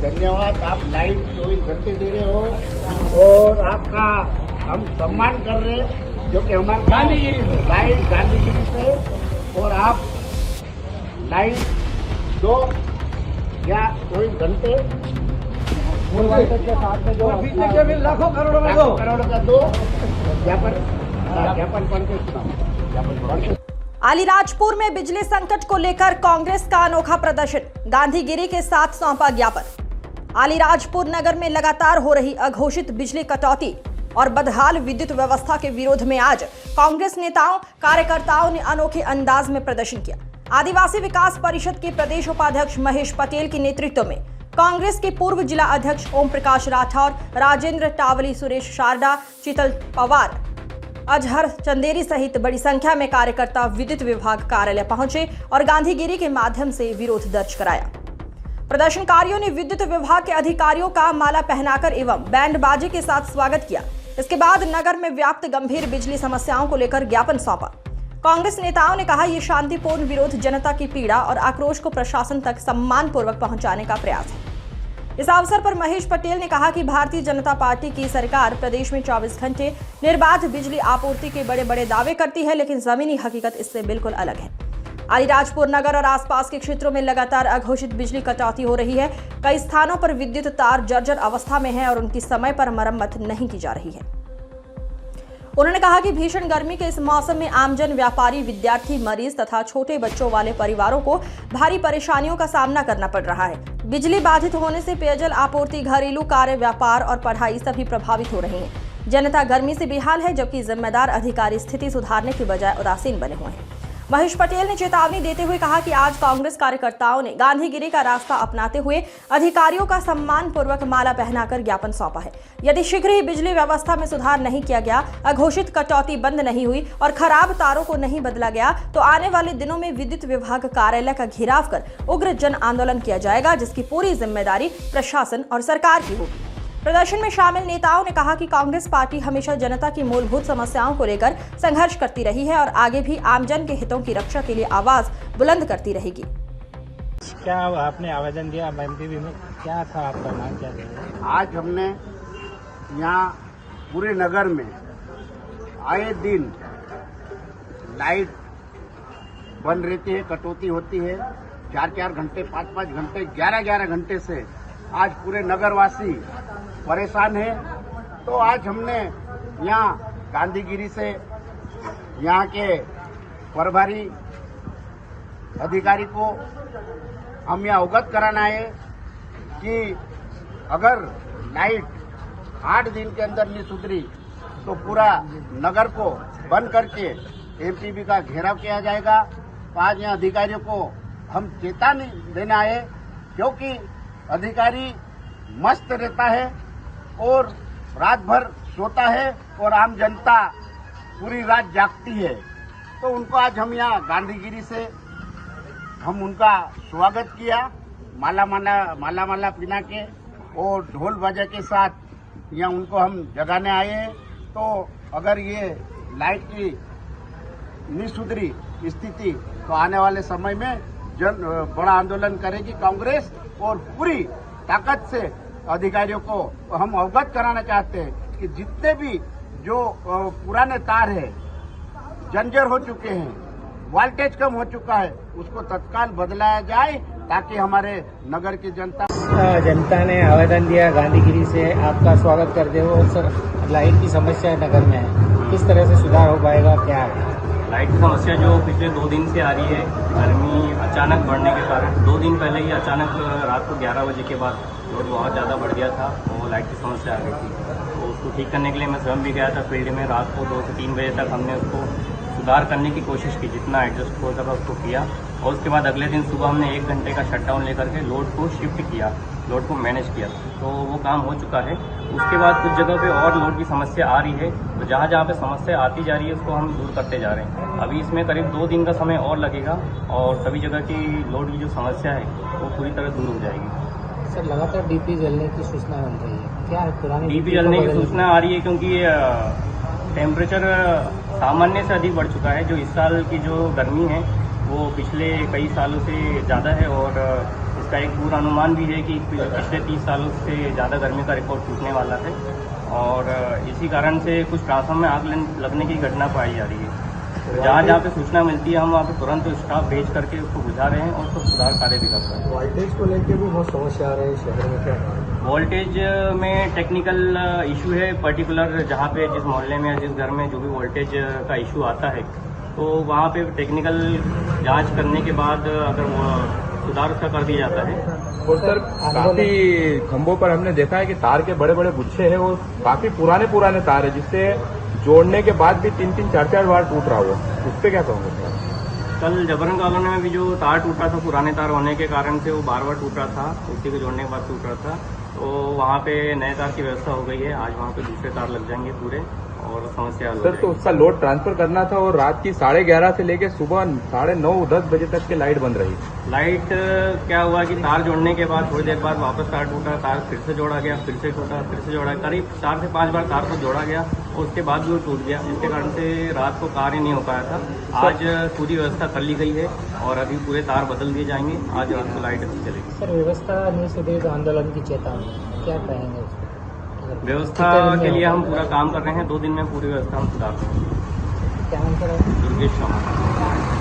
धन्यवाद। आप लाइट 24 घंटे दे रहे हो और आपका हम सम्मान कर रहे हैं, जो कि हमारे लाइट गांधीगिरी से, और आप लाइट दो या 24 घंटे के साथ में जो लाखों करोड़ों का दो ज्ञापन पढ़ के सुनाओ। अलीराजपुर में बिजली संकट को लेकर कांग्रेस का अनोखा प्रदर्शन, गांधीगिरी के साथ सौंपा ज्ञापन। अलीराजपुर नगर में लगातार हो रही अघोषित बिजली कटौती और बदहाल विद्युत व्यवस्था के विरोध में आज कांग्रेस नेताओं कार्यकर्ताओं ने अनोखे अंदाज में प्रदर्शन किया। आदिवासी विकास परिषद के प्रदेश उपाध्यक्ष महेश पटेल के नेतृत्व में कांग्रेस के पूर्व जिला अध्यक्ष ओम प्रकाश राठौर, राजेंद्र टावली, सुरेश शारदा, शीतल पवार, अजहर चंदेरी सहित बड़ी संख्या में कार्यकर्ता विद्युत विभाग कार्यालय पहुंचे और गांधीगिरी के माध्यम से विरोध दर्ज कराया। प्रदर्शनकारियों ने विद्युत विभाग के अधिकारियों का माला पहनाकर एवं बैंड बाजे के साथ स्वागत किया। इसके बाद नगर में व्याप्त गंभीर बिजली समस्याओं को लेकर ज्ञापन सौंपा। कांग्रेस नेताओं ने कहा, ये शांतिपूर्ण विरोध जनता की पीड़ा और आक्रोश को प्रशासन तक सम्मानपूर्वक पहुंचाने का प्रयास है। इस अवसर पर महेश पटेल ने कहा कि भारतीय जनता पार्टी की सरकार प्रदेश में 24 घंटे निर्बाध बिजली आपूर्ति के बड़े बड़े दावे करती है, लेकिन जमीनी हकीकत इससे बिल्कुल अलग है। अलीराजपुर नगर और आसपास के क्षेत्रों में लगातार अघोषित बिजली कटौती हो रही है। कई स्थानों पर विद्युत तार जर्जर अवस्था में है और उनकी समय पर मरम्मत नहीं की जा रही है। उन्होंने कहा कि भीषण गर्मी के इस मौसम में आमजन, व्यापारी, विद्यार्थी, मरीज तथा छोटे बच्चों वाले परिवारों को भारी परेशानियों का सामना करना पड़ रहा है। बिजली बाधित होने से पेयजल आपूर्ति, घरेलू कार्य, व्यापार और पढ़ाई सभी प्रभावित हो रही है। जनता गर्मी से बेहाल है, जबकि जिम्मेदार अधिकारी स्थिति सुधारने की बजाय उदासीन बने हुए हैं। महेश पटेल ने चेतावनी देते हुए कहा कि आज कांग्रेस कार्यकर्ताओं ने गांधीगिरी का रास्ता अपनाते हुए अधिकारियों का सम्मानपूर्वक माला पहनाकर ज्ञापन सौंपा है। यदि शीघ्र ही बिजली व्यवस्था में सुधार नहीं किया गया, अघोषित कटौती बंद नहीं हुई और खराब तारों को नहीं बदला गया, तो आने वाले दिनों में विद्युत विभाग कार्यालय का घेराव कर उग्र जन आंदोलन किया जाएगा, जिसकी पूरी जिम्मेदारी प्रशासन और सरकार की होगी। प्रदर्शन में शामिल नेताओं ने कहा कि कांग्रेस पार्टी हमेशा जनता की मूलभूत समस्याओं को लेकर संघर्ष करती रही है और आगे भी आमजन के हितों की रक्षा के लिए आवाज बुलंद करती रहेगी। क्या आपने आवेदन दिया एमपीबी में, क्या था आपका नाम, क्या था? आज हमने यहाँ पूरे नगर में आए दिन लाइट बंद रहती है, कटौती होती है, 4-4 घंटे, 5-5 घंटे, 11-11 घंटे से आज पूरे नगरवासी परेशान है। तो आज हमने यहाँ गांधीगिरी से यहाँ के प्रभारी अधिकारी को हम यहाँ अवगत कराना है कि अगर लाइट 8 दिन के अंदर नहीं सुधरी तो पूरा नगर को बंद करके एमपीबी का घेराव किया जाएगा। तो आज यहाँ अधिकारियों को हम चेतावनी देना है, क्योंकि अधिकारी मस्त रहता है और रात भर सोता है और आम जनता पूरी रात जागती है। तो उनको आज हम यहाँ गांधीगिरी से हम उनका स्वागत किया, माला पिना के और ढोल बाजा के साथ यहाँ उनको हम जगाने आए हैं। तो अगर ये लाइट की नहीं सुधरी स्थिति तो आने वाले समय में बड़ा आंदोलन करेगी कांग्रेस, और पूरी ताकत से अधिकारियों को हम अवगत कराना चाहते हैं कि जितने भी जो पुराने तार है जर्जर हो चुके हैं, वोल्टेज कम हो चुका है, उसको तत्काल बदलाया जाए ताकि हमारे नगर की जनता ने आवेदन दिया गांधीगिरी से, आपका स्वागत करते हो। सर, लाइट की समस्या नगर में है, किस तरह से सुधार हो पाएगा, क्या है? लाइट की समस्या जो पिछले 2 दिन से आ रही है, गर्मी अचानक बढ़ने के कारण 2 दिन पहले ही अचानक रात को 11 बजे के बाद लोड बहुत ज़्यादा बढ़ गया था, वो लाइट की समस्या आ गई थी। तो उसको ठीक करने के लिए मैं स्वयं भी गया था फील्ड में। रात को 2 से 3 बजे तक हमने उसको सुधार करने की कोशिश की, जितना एडजस्ट हो सका उसको किया। और उसके बाद अगले दिन सुबह हमने 1 घंटे का शटडाउन लेकर के लोड को शिफ्ट किया, लोड को मैनेज किया, तो वो काम हो चुका है। उसके बाद कुछ जगह पे और लोड की समस्या आ रही है, तो जहाँ जहाँ पे समस्या आती जा रही है उसको हम दूर करते जा रहे हैं। अभी इसमें करीब 2 दिन का समय और लगेगा और सभी जगह की लोड की जो समस्या है वो पूरी तरह दूर हो जाएगी। सर, लगातार डीपी जलने की सूचना बन रही है, क्या है? पुरानी डीपी जलने की सूचना आ रही है क्योंकि टेम्परेचर सामान्य से अधिक बढ़ चुका है। जो इस साल की जो गर्मी है वो पिछले कई सालों से ज़्यादा है और इसका एक पूरा अनुमान भी है कि पिछले 30 सालों से ज़्यादा गर्मी का रिकॉर्ड टूटने वाला है और इसी कारण से कुछ ट्रांसफार्मर में आग लगने की घटना पाई जा रही है। जहाँ जहाँ पे सूचना मिलती है हम वहाँ पे तुरंत स्टाफ भेज करके उसको बुझा रहे हैं और उसको सुधार कार्य भी कर रहे हैं। वोल्टेज को लेकर भी बहुत समस्या आ रही है शहर में, क्या वोल्टेज में टेक्निकल इशू है, पर्टिकुलर जहाँ पे जिस मोहल्ले में या जिस घर में जो भी वोल्टेज का इशू आता है तो वहाँ पे टेक्निकल जांच करने के बाद अगर वो सुधार उसका कर दिया जाता है। और सर काफी खंभों पर हमने देखा है कि तार के बड़े बड़े गुच्छे हैं और काफी पुराने तार है जिससे जोड़ने के बाद भी 3-3, 4-4 बार टूट रहा हुआ, उस पर क्या कहोगे? कल जबरन कॉलोनी में भी जो तार टूटा था पुराने तार होने के कारण से वो बार बार टूट रहा था, उसी को जोड़ने के बाद टूट रहा था, तो वहाँ पे नए तार की व्यवस्था हो गई है। आज वहाँ पे दूसरे तार लग जाएंगे पूरे और समस्या हल हो सर तो उसका लोड ट्रांसफर करना था और रात की 11:30 से लेके सुबह 9:30-10 बजे तक की लाइट बंद रही। लाइट क्या हुआ कि तार जोड़ने के बाद थोड़ी देर बाद वापस तार टूटा, तार फिर से जोड़ा गया, फिर से टूटा, फिर से जोड़ा, करीब 4 से 5 बार तार को जोड़ा गया और उसके बाद भी वो टूट गया, जिसके कारण से रात को कार्य नहीं हो पाया था। आज पूरी व्यवस्था कर ली गई है और अभी पूरे तार बदल दिए जाएंगे, आज रात को लाइट अच्छी चलेगी। सर व्यवस्था नहीं सुधरी तो आंदोलन की चेतावनी, क्या कहेंगे उसको? व्यवस्था के लिए हम पूरा काम कर रहे हैं, 2 दिन में पूरी व्यवस्था हम सुधार देंगे। क्या नाम सर? दुर्गेश शर्मा।